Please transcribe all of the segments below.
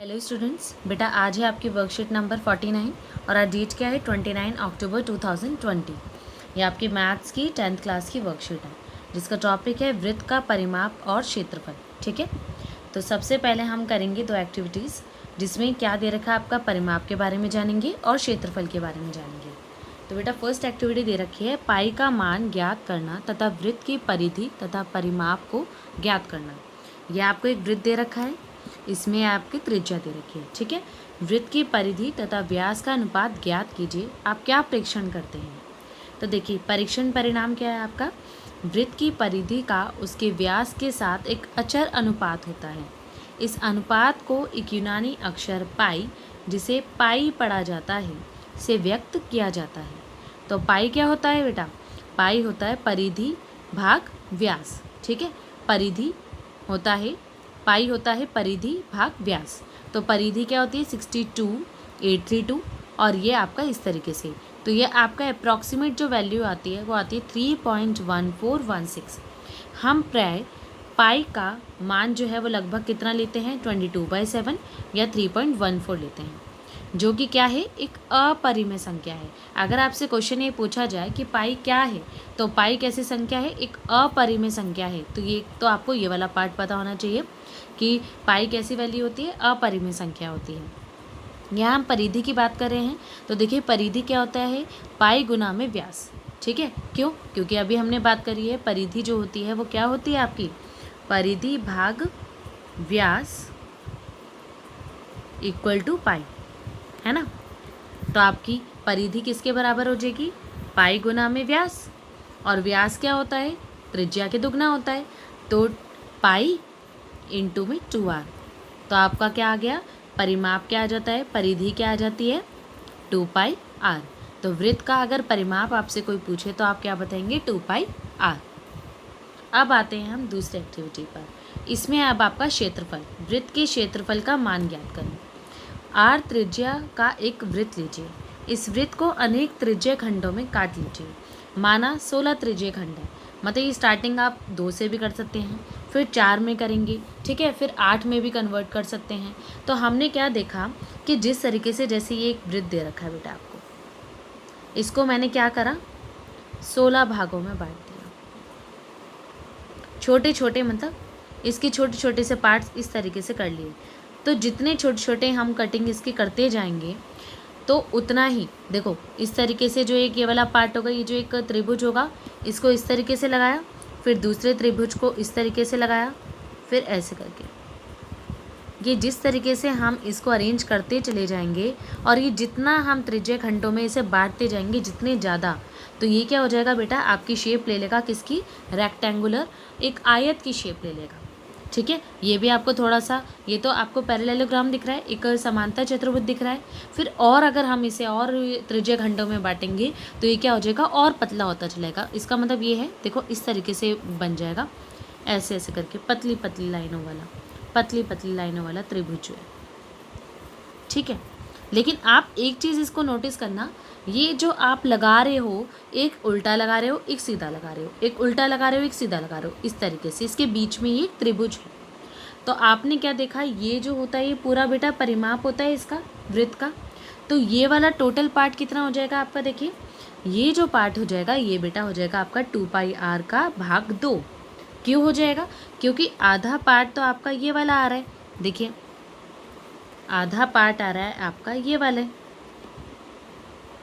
Hello students, बेटा आज है आपकी वर्कशीट नंबर 49 और आज डेट क्या है 29 अक्टूबर 2020। ये आपकी मैथ्स की 10th क्लास की वर्कशीट है जिसका टॉपिक है वृत्त का परिमाप और क्षेत्रफल। ठीक है, तो सबसे पहले हम करेंगे दो एक्टिविटीज़ जिसमें क्या दे रखा है, आपका परिमाप के बारे में जानेंगे और क्षेत्रफल के बारे में जानेंगे। तो बेटा फर्स्ट एक्टिविटी दे रखी है पाई का मान ज्ञात करना तथा वृत्त की परिधि तथा परिमाप को ज्ञात करना। यह आपको एक वृत्त दे रखा है, इसमें आपकी त्रिज्या दे रखी है। ठीक है, वृत्त की परिधि तथा व्यास का अनुपात ज्ञात कीजिए। आप क्या परीक्षण करते हैं? तो देखिए परीक्षण परिणाम क्या है आपका, वृत्त की परिधि का उसके व्यास के साथ एक अचर अनुपात होता है। इस अनुपात को एक यूनानी अक्षर पाई, जिसे पाई पढ़ा जाता है, से व्यक्त किया जाता है। तो पाई क्या होता है बेटा? पाई होता है परिधि भाग व्यास। ठीक है, परिधि होता है, पाई होता है परिधि भाग व्यास। तो परिधि क्या होती है 62,832 और ये आपका इस तरीके से। तो ये आपका अप्रॉक्सीमेट जो वैल्यू आती है वो आती है 3.1416। हम प्राय पाई का मान जो है वो लगभग कितना लेते हैं 22/7 या 3.14 लेते हैं, जो कि क्या है एक अपरिमेय संख्या है। अगर आपसे क्वेश्चन ये पूछा जाए कि पाई क्या है, तो पाई कैसी संख्या है? एक अपरिमेय संख्या है। तो ये तो आपको ये वाला पार्ट पता होना चाहिए कि पाई कैसी वैल्यू होती है, अपरिमेय संख्या होती है। यहाँ हम परिधि की बात कर रहे हैं, तो देखिए परिधि क्या होता है, पाई गुना में व्यास। ठीक है, क्यों? क्योंकि अभी हमने बात करी है परिधि जो होती है वो क्या होती है आपकी, परिधि भाग व्यास इक्वल टू पाई, है ना। तो आपकी परिधि किसके बराबर हो जाएगी, पाई गुना में व्यास, और व्यास क्या होता है, त्रिज्या के दुगना होता है। तो पाई इंटू में 2r। तो आपका क्या आ गया, परिमाप क्या आ जाता है, परिधि क्या आ जाती है 2πr। तो वृत्त का अगर परिमाप आपसे कोई पूछे तो आप क्या बताएंगे 2πr। अब आते हैं हम दूसरी एक्टिविटी पर। इसमें अब आपका क्षेत्रफल, वृत्त के क्षेत्रफल का मान ज्ञात करें। r त्रिज्या का एक वृत्त लीजिए। इस वृत्त को अनेक त्रिज्य खंडों में काट लीजिए। माना 16 त्रिज्य खंड है, मतलब ये स्टार्टिंग आप 2 से भी कर सकते हैं, फिर 4 में करेंगे, ठीक है, फिर 8 में भी कन्वर्ट कर सकते हैं। तो हमने क्या देखा कि जिस तरीके से, जैसे ये एक वृत्त दे रखा है बेटा आपको, इसको मैंने क्या करा 16 भागों में बांट दिया। छोटे छोटे मतलब इसके छोटे छोटे से पार्ट्स इस तरीके से कर लिए। तो जितने छोटे छोटे हम कटिंग इसकी करते जाएंगे तो उतना ही, देखो इस तरीके से जो एक ये वाला पार्ट होगा, ये जो एक त्रिभुज होगा, इसको इस तरीके से लगाया, फिर दूसरे त्रिभुज को इस तरीके से लगाया, फिर ऐसे करके ये जिस तरीके से हम इसको अरेंज करते चले जाएंगे और ये जितना हम त्रिज्य खंडों में इसे बांटते जाएंगे जितने ज़्यादा, तो ये क्या हो जाएगा बेटा, आपकी शेप ले लेगा किसकी, रेक्टेंगुलर, एक आयत की शेप ले लेगा। ठीक है, ये भी आपको थोड़ा सा, ये तो आपको पैरेललोग्राम दिख रहा है, एक समांतर चतुर्भुज दिख रहा है। फिर और अगर हम इसे और त्रिज्य खंडों में बांटेंगे तो ये क्या हो जाएगा, और पतला होता चलेगा। इसका मतलब ये है, देखो इस तरीके से बन जाएगा, ऐसे ऐसे करके पतली पतली लाइनों वाला, पतली पतली लाइनों वाला त्रिभुज है। ठीक है, लेकिन आप एक चीज़ इसको नोटिस करना, ये जो आप लगा रहे हो, एक उल्टा लगा रहे हो, एक सीधा लगा रहे हो, एक उल्टा लगा रहे हो, एक सीधा लगा रहे हो, इस तरीके से इसके बीच में ये त्रिभुज है। तो आपने क्या देखा, ये जो होता है ये पूरा बेटा परिमाप होता है इसका, वृत्त का। तो ये वाला टोटल पार्ट कितना हो जाएगा आपका, देखिए ये जो पार्ट हो जाएगा ये बेटा हो जाएगा आपका 2πr का भाग 2। क्यों हो जाएगा, क्योंकि आधा पार्ट तो आपका ये वाला आ रहा है, देखिए आधा पार्ट आ रहा है आपका ये वाला है।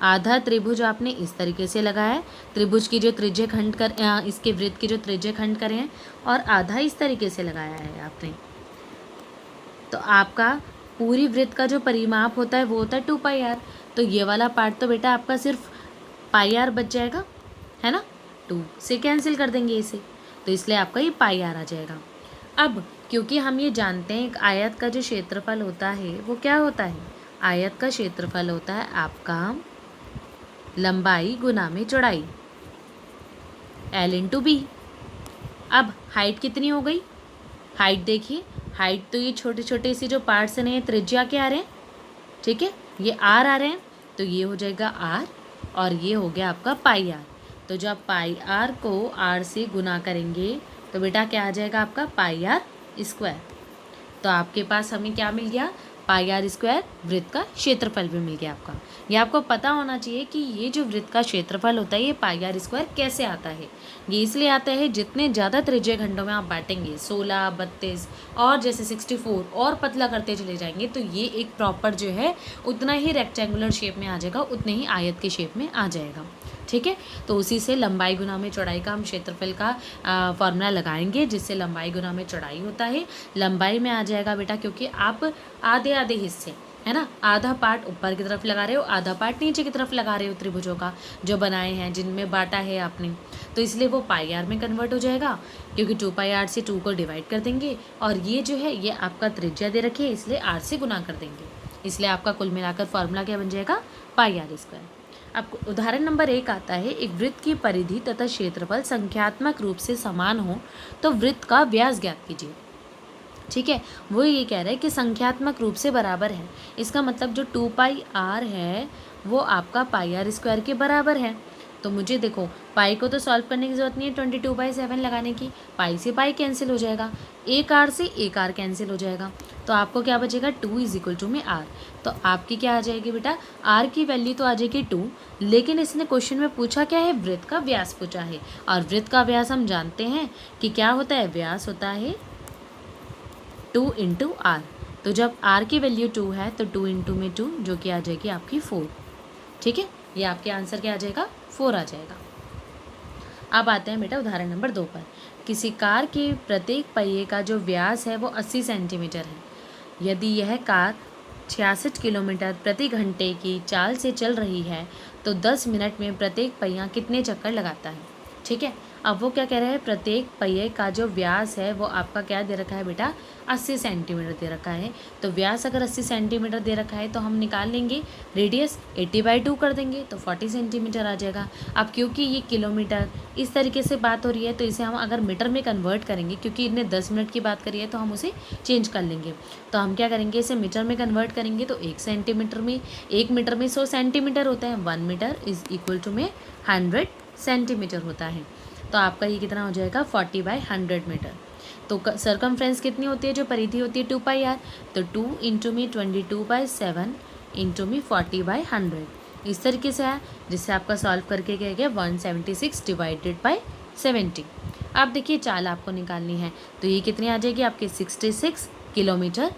आधा त्रिभुज आपने इस तरीके से लगाया है, त्रिभुज की जो त्रिज्य खंड कर, इसके वृत्त की जो त्रिज्य खंड करे हैं, और आधा इस तरीके से लगाया है आपने। तो आपका पूरी वृत्त का जो परिमाप होता है वो होता है 2πr। तो ये वाला पार्ट तो बेटा आपका सिर्फ πr बच जाएगा, है ना, 2 से कैंसिल कर देंगे इसे, तो इसलिए आपका ये πr आ जाएगा। अब क्योंकि हम ये जानते हैं एक आयत का जो क्षेत्रफल होता है वो क्या होता है, आयत का क्षेत्रफल होता है आपका लंबाई गुना में चौड़ाई, L इंटू बी। अब हाइट कितनी हो गई, हाइट देखिए, हाइट तो ये छोटे छोटे से जो पार्ट्स हैं त्रिज्या के आ रहे हैं, ठीक है, ये r आ रहे हैं, तो ये हो जाएगा r और ये हो गया आपका πr। तो जब πr को r से गुना करेंगे तो बेटा क्या आ जाएगा आपका πr स्क्वायर। तो आपके पास हमें क्या मिल गया, पाई आर स्क्वायर वृत्त का क्षेत्रफल भी मिल गया आपका। ये आपको पता होना चाहिए कि ये जो वृत्त का क्षेत्रफल होता है ये पाई आर स्क्वायर कैसे आता है। ये इसलिए आता है जितने ज़्यादा त्रिज्यीय खंडों में आप बांटेंगे 16, 32 और जैसे 64 और पतला करते चले जाएंगे तो ये एक प्रॉपर जो है उतना ही रेक्टेंगुलर शेप में आ जाएगा, उतने ही आयत के शेप में आ जाएगा। ठीक है, तो उसी से लंबाई गुना में चौड़ाई का हम क्षेत्रफल का फॉर्मूला लगाएंगे, जिससे लंबाई गुना में चौड़ाई होता है। लंबाई में आ जाएगा बेटा, क्योंकि आप आधे आधे हिस्से है ना, आधा पार्ट ऊपर की तरफ लगा रहे हो, आधा पार्ट नीचे की तरफ लगा रहे हो त्रिभुजों का जो बनाए हैं, जिनमें बांटा है आपने, तो इसलिए वो पाई आर में कन्वर्ट हो जाएगा, क्योंकि 2 पाई आर से 2 को डिवाइड कर देंगे और ये जो है ये आपका त्रिज्या दे रखी है, इसलिए आर से गुना कर देंगे, इसलिए आपका कुल मिलाकर फॉर्मूला क्या बन जाएगा, पाई आर स्क्वायर। अब उदाहरण नंबर 1 आता है, एक वृत्त की परिधि तथा क्षेत्रफल संख्यात्मक रूप से समान हो तो वृत्त का व्यास ज्ञात कीजिए। ठीक है, वो ये कह रहा है कि संख्यात्मक रूप से बराबर है, इसका मतलब जो 2 पाई आर है वो आपका पाई आर स्क्वायर के बराबर है। तो मुझे देखो पाई को तो सॉल्व करने की ज़रूरत नहीं है 22/7 लगाने की, पाई से पाई कैंसिल हो जाएगा, एक आर से एक आर कैंसिल हो जाएगा, तो आपको क्या बचेगा 2 = में आर। तो आपकी क्या आ जाएगी बेटा, आर की वैल्यू तो आ जाएगी 2, लेकिन इसने क्वेश्चन में पूछा क्या है, वृत्त का व्यास पूछा है, और वृत्त का व्यास हम जानते हैं कि क्या होता है, व्यास होता है 2 × आर। तो जब आर की वैल्यू 2 है तो 2 × 2 जो कि आ जाएगी आपकी 4। ठीक है, ये आपके आंसर क्या आ जाएगा, 4 आ जाएगा। अब आते हैं बेटा उदाहरण नंबर 2 पर। किसी कार के प्रत्येक पहिए का जो व्यास है वो 80 सेंटीमीटर है। यदि यह कार 66 किलोमीटर प्रति घंटे की चाल से चल रही है तो 10 मिनट में प्रत्येक पहिया कितने चक्कर लगाता है। ठीक है, अब वो क्या कह रहा है, प्रत्येक पहिए का जो व्यास है वो आपका क्या दे रखा है बेटा, 80 सेंटीमीटर दे रखा है। तो व्यास अगर 80 सेंटीमीटर दे रखा है तो हम निकाल लेंगे, रेडियस 80/2 कर देंगे तो 40 सेंटीमीटर आ जाएगा। अब क्योंकि ये किलोमीटर इस तरीके से बात हो रही है तो इसे हम अगर मीटर में कन्वर्ट करेंगे, क्योंकि इन्हें 10 मिनट की बात करी है तो हम उसे चेंज कर लेंगे। तो हम क्या करेंगे, इसे मीटर में कन्वर्ट करेंगे तो 1 मीटर में 100 सेंटीमीटर होता है, 1 मीटर = में 100 सेंटीमीटर होता है। तो आपका ये कितना हो जाएगा, 40/100 मीटर। तो सर्कमफ्रेंस कितनी होती है, जो परिधि होती है 2 पाई आर, तो 2 × में 22/7 × में 40/100 इस तरीके से है, जिससे आपका सॉल्व करके क्या गया 176 / 70। अब देखिए चाल आपको निकालनी है तो ये कितनी आ जाएगी आपके 66 किलोमीटर।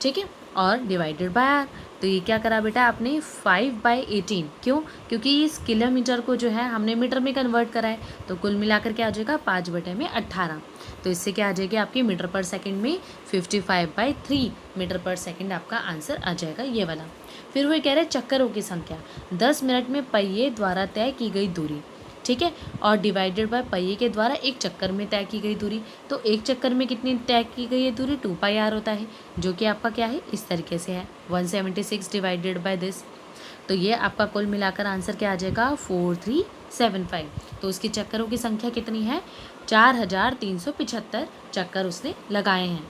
ठीक है, और डिवाइडेड बाय आर, तो ये क्या करा बेटा आपने 5/18, क्यों, क्योंकि इस किलोमीटर को जो है हमने मीटर में कन्वर्ट करा है, तो कुल मिलाकर क्या आ जाएगा 5/18। तो इससे क्या आ जाएगी आपकी मीटर पर सेकंड में 55/3 मीटर पर सेकंड आपका आंसर आ जाएगा ये वाला। फिर वो कह रहे हैं चक्करों की संख्या 10 मिनट में पहिए द्वारा तय की गई दूरी। ठीक है, और डिवाइडेड बाय पहिए के द्वारा एक चक्कर में तय की गई दूरी, तो एक चक्कर में कितनी तय की गई है दूरी, 2 पाई आर होता है, जो कि आपका क्या है इस तरीके से है 176 डिवाइडेड बाय दिस। तो ये आपका कुल मिलाकर आंसर क्या आ जाएगा 4375। तो उसकी चक्करों की संख्या कितनी है, 4375 चक्कर उसने लगाए हैं।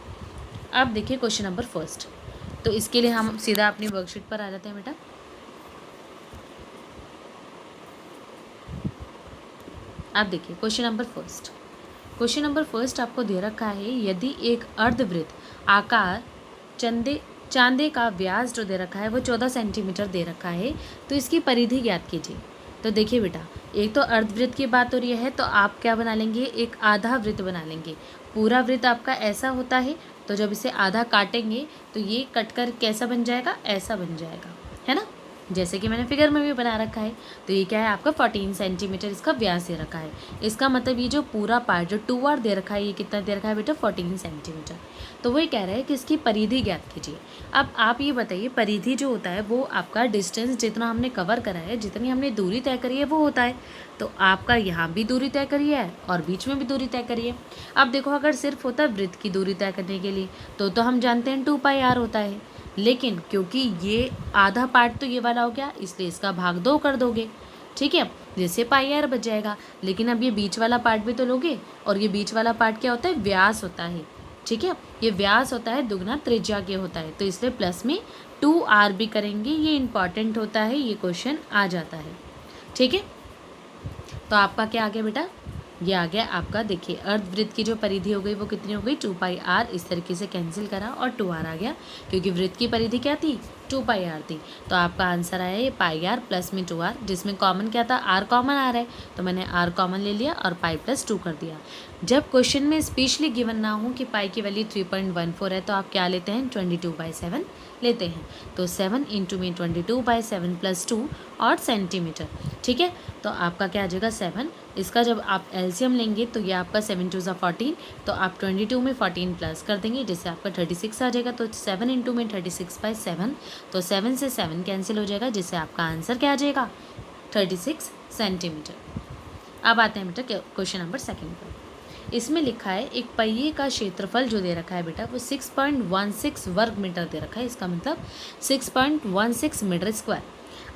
अब देखिए क्वेश्चन नंबर 1, तो इसके लिए हम सीधा अपनी वर्कशीट पर आ जाते हैं बेटा। आप देखिए क्वेश्चन नंबर 1 आपको दे रखा है, यदि एक अर्धवृत्त आकार चांदे का व्यास जो दे रखा है वो 14 सेंटीमीटर दे रखा है तो इसकी परिधि ज्ञात कीजिए। तो देखिए बेटा, एक तो अर्धवृत्त की बात हो रही है तो आप क्या बना लेंगे, एक आधा वृत्त बना लेंगे। पूरा वृत्त आपका ऐसा होता है, तो जब इसे आधा काटेंगे तो ये कटकर कैसा बन जाएगा, ऐसा बन जाएगा, है ना, जैसे कि मैंने फिगर में भी बना रखा है। तो ये क्या है आपका 14 सेंटीमीटर इसका व्यास दे रखा है। इसका मतलब ये जो पूरा पार्ट जो 2r दे रखा है ये कितना दे रखा है बेटा 14 सेंटीमीटर। तो वही कह रहा है कि इसकी परिधि ज्ञात कीजिए। अब आप ये बताइए, परिधि जो होता है वो आपका डिस्टेंस जितना हमने कवर करा है, जितनी हमने दूरी तय करी है वो होता है। तो आपका यहाँ भी दूरी तय करी है और बीच में भी दूरी तय करी है। अब देखो अगर सिर्फ होता है वृत्त की दूरी तय करने के लिए तो हम जानते हैं 2 पाई आर होता है, लेकिन क्योंकि ये आधा पार्ट तो ये वाला हो गया इसलिए इसका भाग 2 कर दोगे। ठीक है, जैसे पाई आर बच जाएगा। लेकिन अब ये बीच वाला पार्ट भी तो लोगे, और ये बीच वाला पार्ट क्या होता है, व्यास होता है। ठीक है, ये व्यास होता है दुगना त्रिज्या के होता है, तो इसलिए प्लस में 2r भी करेंगे। ये इंपॉर्टेंट होता है, ये क्वेश्चन आ जाता है। ठीक है, तो आपका क्या आ गया बेटा ये आ गया आपका, देखिए अर्धवृत्त की जो परिधि हो गई वो कितनी हो गई 2πr, इस तरीके से कैंसिल करा और 2r आ गया, क्योंकि वृत्त की परिधि क्या थी 2πr थी। तो आपका आंसर आया ये πr प्लस में 2r, जिसमें कॉमन क्या था r कॉमन आ रहा है, तो मैंने r कॉमन ले लिया और पाई प्लस 2 कर दिया। जब क्वेश्चन में स्पेशली गिवन ना हो कि पाई की वैल्यू 3.14 है तो आप क्या लेते हैं 22/7 लेते हैं। तो 7 इंटू में 22/7 प्लस 2 और सेंटीमीटर, ठीक है। तो आपका क्या आ जाएगा 7, इसका जब आप एलसीएम लेंगे तो ये आपका 7 2 14, तो आप 22 में 14 प्लस कर देंगे जिससे आपका 36 आ जाएगा। तो 7 इंटू में 36/7, तो 7 से 7 कैंसिल हो जाएगा जिससे आपका आंसर क्या आ जाएगा 36 सेंटीमीटर। अब आते हैं बेटा क्वेश्चन नंबर 2 पर। इसमें लिखा है एक पहिए का क्षेत्रफल जो दे रखा है बेटा वो 6.16 वर्ग मीटर दे रखा है, इसका मतलब 6.16 मीटर स्क्वायर।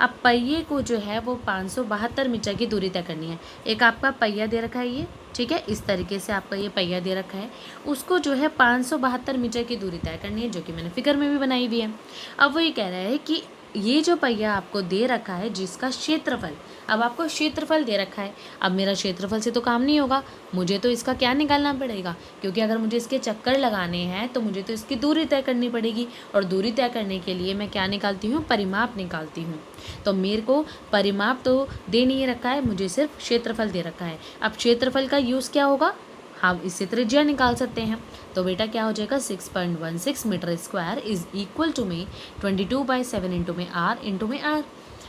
अब पहिए को जो है वो 572 मीटर की दूरी तय करनी है। एक आपका पहिया दे रखा है ये, ठीक है, इस तरीके से आपका ये पहिया दे रखा है, उसको जो है 572 मीटर की दूरी तय करनी है, जो कि मैंने फिगर में भी बनाई हुई है। अब वो ये कह रहा है कि ये जो पहिया आपको दे रखा है जिसका क्षेत्रफल, अब आपको क्षेत्रफल दे रखा है, अब मेरा क्षेत्रफल से तो काम नहीं होगा, मुझे तो इसका क्या निकालना पड़ेगा, क्योंकि अगर मुझे इसके चक्कर लगाने हैं तो मुझे तो इसकी दूरी तय करनी पड़ेगी, और दूरी तय करने के लिए मैं क्या निकालती हूँ परिमाप निकालती हूँ। तो मेरे को परिमाप तो दे नहीं रखा है, मुझे सिर्फ क्षेत्रफल दे रखा है। अब क्षेत्रफल का यूज़ क्या होगा, हम इससे त्रिज्या निकाल सकते हैं। तो बेटा क्या हो जाएगा 6.16 metre square is equal to में 22/7 इंटू में r इंटू में r।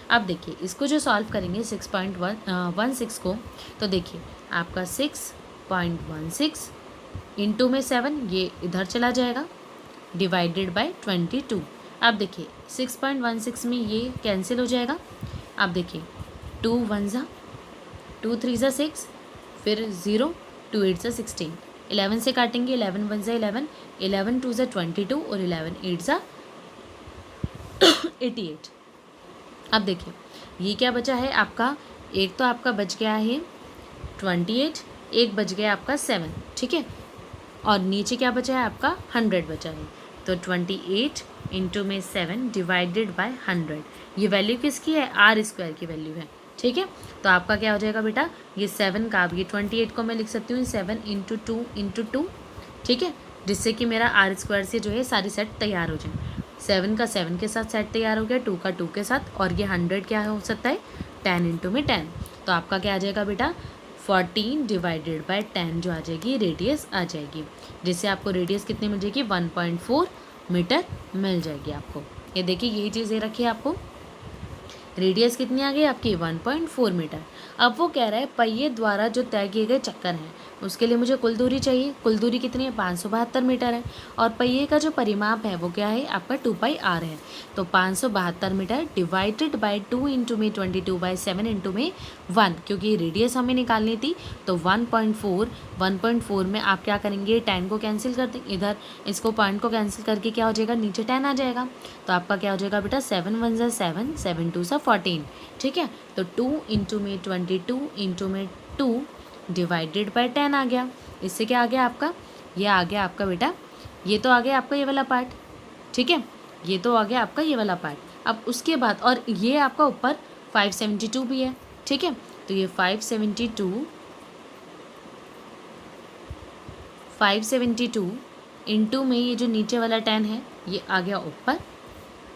अब देखिए इसको जो सॉल्व करेंगे 6.16 को, तो देखिए आपका 6.16 इंटू में 7, ये इधर चला जाएगा, डिवाइडेड बाय 22। अब देखिए 6.16 में ये कैंसिल हो जाएगा। अब देखिए 2 1 ज़ा 2 3 ज़ा 6, फिर 0 2 8 ज़ा 16, 11 से काटेंगे 11 1 ज़ा 11, 11 2 ज़ा 22 और 11 8 ज़ा 88। अब देखिए ये क्या बचा है आपका, एक तो आपका बच गया है 28, एक बच गया आपका 7, ठीक है, और नीचे क्या बचा है आपका 100 बचा है। तो 28 इंटू में 7 डिवाइडेड बाय 100, ये वैल्यू किसकी है r स्क्वायर की वैल्यू है, ठीक है। तो आपका क्या हो जाएगा बेटा, ये 7 का, अब ये 28 को मैं लिख सकती हूँ 7 इंटू 2 इंटू 2, ठीक है, जिससे कि मेरा r स्क्वायर से जो है सारी सेट तैयार हो जाए। 7 का 7 के साथ सेट तैयार हो गया, 2 का 2 के साथ, और ये 100 क्या हो सकता है 10 इंटू में 10। तो आपका क्या आ जाएगा बेटा 14 डिवाइडेड बाय 10 जो आ जाएगी रेडियस आ जाएगी, जिससे आपको रेडियस कितनी मिल जाएगी 1.4 मीटर मिल जाएगी आपको। ये देखिए यही चीज़ें रखी है आपको, रेडियस कितनी आ गई आपकी 1.4 मीटर। अब वो कह रहा है पहिए द्वारा जो तय किए गए चक्कर हैं उसके लिए मुझे कुल दूरी चाहिए, कुल दूरी कितनी है 572 मीटर है, और पहिए का जो परिमाप है वो क्या है आपका 2πr है। तो 572 मीटर डिवाइडेड बाय 2 इंटू में 22/7 इंटू में 1, क्योंकि रेडियस हमें निकालनी थी, तो 1.4 में आप क्या करेंगे 10 को कैंसिल कर देंगे, इधर इसको पॉइंट को कैंसिल करके क्या हो जाएगा नीचे 10 आ जाएगा। तो आपका क्या हो जाएगा बेटा 7 1 ज़ा 7, 7 2 ज़ा 14, ठीक है। तो 2 इंटू में 22 इंटू में 2 डिवाइडेड बाय 10 आ गया। इससे क्या आ गया आपका, ये आ गया आपका बेटा, ये तो आ गया आपका ये वाला पार्ट, ठीक है, ये तो आ गया आपका ये वाला पार्ट। अब उसके बाद और ये आपका ऊपर 572 भी है, ठीक है, तो ये 572 इंटू में ये जो नीचे वाला 10 है ये आ गया ऊपर,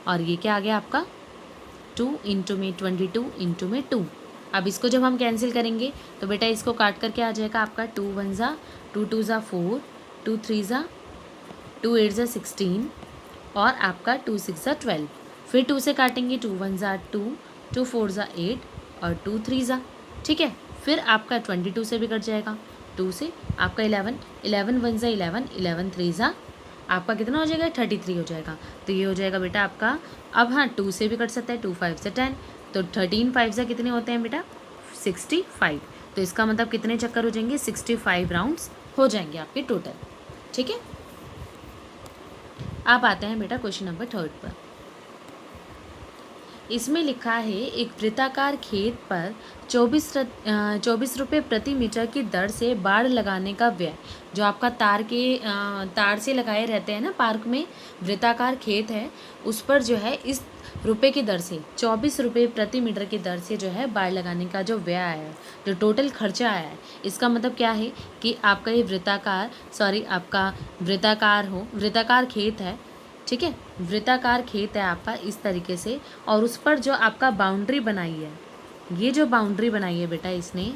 और ये क्या आ गया आपका 2 इंटू में 22 इंटू में 2। अब इसको जब हम कैंसिल करेंगे तो बेटा इसको काट करके आ जाएगा आपका 2 1 ज़ा 2 2 ज़ा 4, 2 3 ज़ा 2 8 ज़ा 16, और आपका 2 6 ज़ा 12, फिर 2 से काटेंगे 2 1 ज़ा 2, 2 4 ज़ा 8 और 2 3 ज़ा, ठीक है, फिर आपका 22 से भी कट जाएगा, 2 से आपका 11, 11 1 ज़ा 11, 11 3 ज़ा आपका कितना हो जाएगा 33 हो जाएगा। तो ये हो जाएगा बेटा आपका, अब हाँ 2 से भी कट सकता है, 2 5 से 10, तो 13 5 से कितने होते हैं बेटा 65। तो इसका मतलब कितने चक्कर हो जाएंगे 65 राउंड्स हो जाएंगे आपके टोटल, ठीक है। अब आते हैं बेटा क्वेश्चन नंबर 3 पर। इसमें लिखा है एक वृत्ताकार खेत पर 24 रुपये प्रति मीटर की दर से बाड़ लगाने का व्यय। जो आपका तार से लगाए रहते हैं ना पार्क में, वृत्ताकार खेत है, उस पर जो है इस रुपए की दर से 24 रुपये प्रति मीटर की दर से जो है बाड़ लगाने का जो व्यय आया है, जो टोटल खर्चा आया है, इसका मतलब क्या है कि आपका ये वृत्ताकार खेत है, ठीक है, वृत्ताकार खेत है आपका इस तरीके से। और उस पर जो आपका बाउंड्री बनाई है, ये जो बाउंड्री बनाई है बेटा इसने,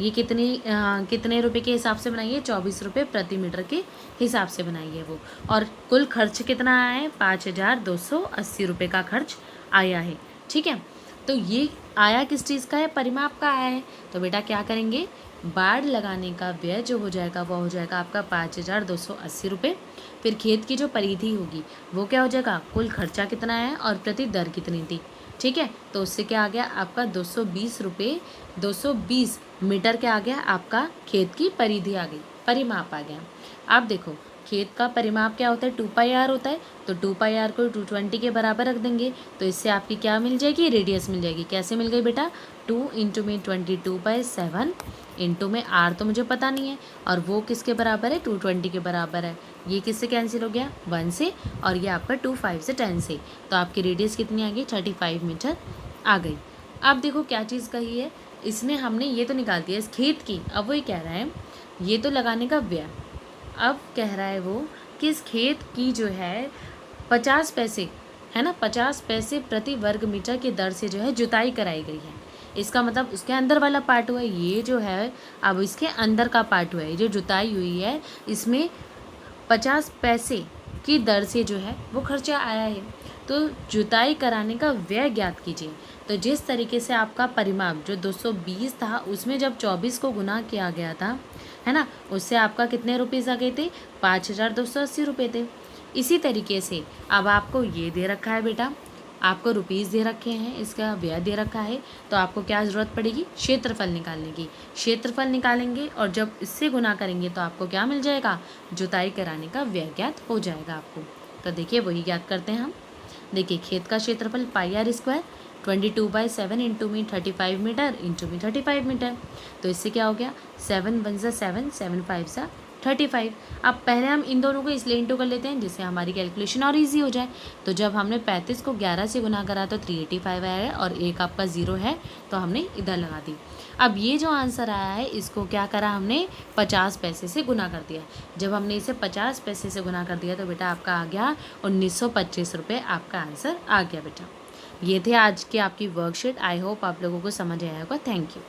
ये कितने रुपए के हिसाब से बनाई है? 24 रुपये प्रति मीटर के हिसाब से बनाई है वो। और कुल खर्च कितना आया है? 5280 रुपये का खर्च आया है, ठीक है। तो ये आया किस चीज़ का है? परिमाप का आया है। तो बेटा क्या करेंगे, बाड़ लगाने का व्यय जो हो जाएगा वो हो जाएगा आपका 5280 रुपये। फिर खेत की जो परिधि होगी वो क्या हो जाएगा, कुल खर्चा कितना है और प्रति दर कितनी थी, ठीक है। तो उससे क्या आ गया आपका 220 रुपये, 220 मीटर क्या आ गया आपका खेत की परिधि आ गई, परिमाप आ गया। आप देखो खेत का परिमाप क्या होता है, 2πr होता है, तो 2πr को 220 के बराबर रख देंगे, तो इससे आपकी क्या मिल जाएगी, रेडियस मिल जाएगी। कैसे मिल गई बेटा, 2 इंटू में 22/7 इंटू में r तो मुझे पता नहीं है, और वो किसके बराबर है, 220 के बराबर है। ये किससे कैंसिल हो गया, 1 से, और ये आपका 2 5 से 10 से, तो आपकी रेडियस कितनी आ गई, 35 मीटर आ गई। अब देखो क्या चीज़ कही है इसने, हमने ये तो निकाल दिया इस खेत की। अब वही कह रहा है ये तो लगाने का व्यय, अब कह रहा है वो कि इस खेत की जो है 50 पैसे है ना, 50 पैसे प्रति वर्ग मीटर की दर से जो है जुताई कराई गई है। इसका मतलब उसके अंदर वाला पार्ट हुआ है, ये जो है अब इसके अंदर का पार्ट हुआ है, जो जुताई हुई है इसमें 50 पैसे की दर से जो है वो खर्चा आया है। तो जुताई कराने का व्यय ज्ञात कीजिए। तो जिस तरीके से आपका परिमाप जो 220 था उसमें जब 24 को गुना किया गया था, है ना, उससे आपका कितने रुपीज़ आ गए थे, 5280 रुपये थे। इसी तरीके से अब आपको ये दे रखा है बेटा, आपको रुपीज़ दे रखे हैं, इसका व्यय दे रखा है, तो आपको क्या ज़रूरत पड़ेगी, क्षेत्रफल निकालने की। क्षेत्रफल निकालेंगे और जब इससे गुना करेंगे तो आपको क्या मिल जाएगा, जुताई कराने का व्यय ज्ञात हो जाएगा आपको। तो देखिए वही ज्ञात करते हैं हम। देखिए खेत का क्षेत्रफल πr² 22/7 इंटू में 35 मीटर इंटू में 35 मीटर, तो इससे क्या हो गया, 7 1 सा 7, 7 5 सा 35। अब पहले हम इन दोनों को इसलिए इंटू कर लेते हैं जिससे हमारी कैलकुलेशन और इजी हो जाए। तो जब हमने 35 को 11 से गुना करा तो 385 आया है, और एक आपका 0 है तो हमने इधर लगा दी। अब ये जो आंसर आया है इसको क्या करा हमने, 50 पैसे से गुना कर दिया। जब हमने इसे 50 पैसे से गुना कर दिया तो बेटा आपका आ गया 1925 रुपये, आपका आंसर आ गया बेटा। ये थे आज की आपकी वर्कशीट। आई होप आप लोगों को समझ आया होगा। Thank you.